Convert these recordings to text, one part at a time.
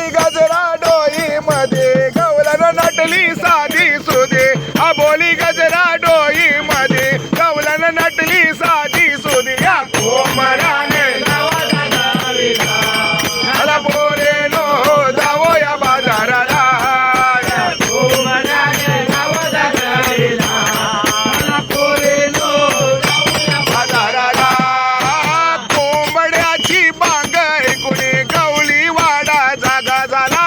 आबोली गजरा डोई मध्ये गवलन नटली साधी सुदे आबोली गजरा डोई मध्ये गवलन नटली साधी सुदे या कोंबड्याने नवस घालिला चला पोरेनो जावो या बाजाराला या कोंबड्याने नवस घालिला चला पोरेनो जावो या बाजाराला कोंबड्याची बांग ऐकून गवळी वाडा जागा झाला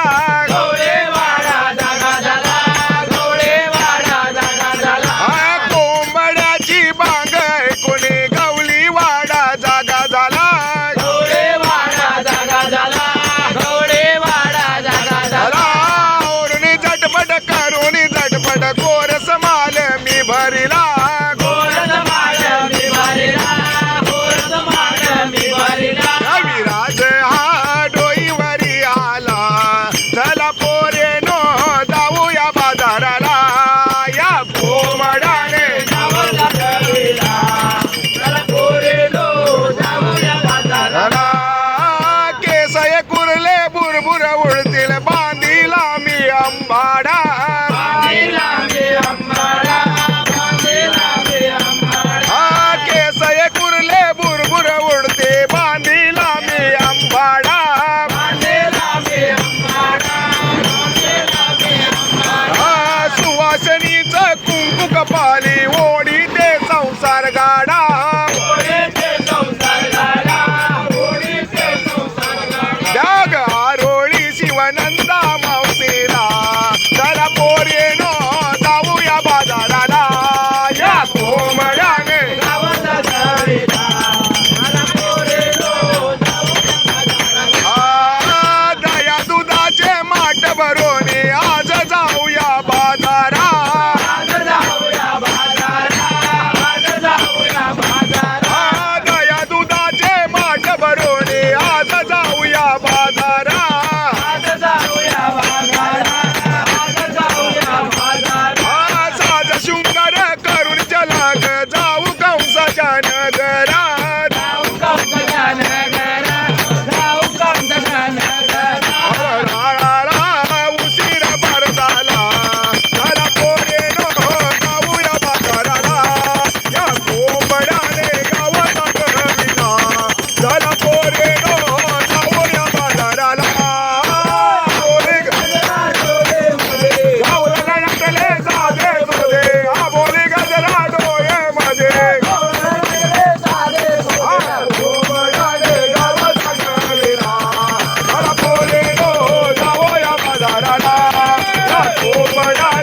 गवळेवाडा जागा झाला गवळेवाडा जागा झाला कोंबड्याची बांग ऐकून गवळी वाडा जागा झाला गवळेवाडा जागा झाला गवळेवाडा जागा झाला ओरून झटपट करून झटपट गोरस माल मी भरिला गोरस माल मी भरिला गोरस माल मी भरिला विराज हा डोईवरी आला चला पोरेनो जाऊया बाजाराला या कोंबड्याने नवस घालिला चला पोरेनो जाऊया बाजाराला केसय कुरले बुरबुर उडतील बांधीला मी अंबाडा बांधीला मी अंबाडा बांधीला मी अंबाडा केसय कुरले बुरबुर उडते बांधीला मी अंबाडा बांधीला मी अंबाडा बांधीला मी अंबाडा सुवासनीचं कुंकू कपाली ओढी ते संसार गाडा ओढी ते संसार गाडा ओढी ते संसार गाडा त्याग आरोळी शिवानंदा मावशीला चला पोरेनो जाऊया बाजाराला या कोंबड्याने नवस घालिला चला पोरेनो जाऊया बाजाराला दया दुधाचे माठ भरून आज जाऊया बाजारा आज जाऊया बाजारा आज जाऊया बाजारा दया दुधाचे माठ भरून आज जाऊया बाजारा आज जाऊया बाजारा आज जाऊया बाजारा साज शृंगार करून चलाग जाऊ कंसाच्या नगरात जाऊ कंसाच्या नगरात जाऊ कंसाच्या नगरात उशीर भर झाला चला पोरेनो जाऊया बाजाराला या कोंबड्याने गावात घालिला चला पोरेनो जाऊया बाजाराला आबोली गजरा डोईमध्ये गवळण नटले साधे सुधे आबोली गजरा डोईमध्ये कोंबड्याने गावात घालिला चला पोरेनो जाऊया बाजाराला या कोंबड्याने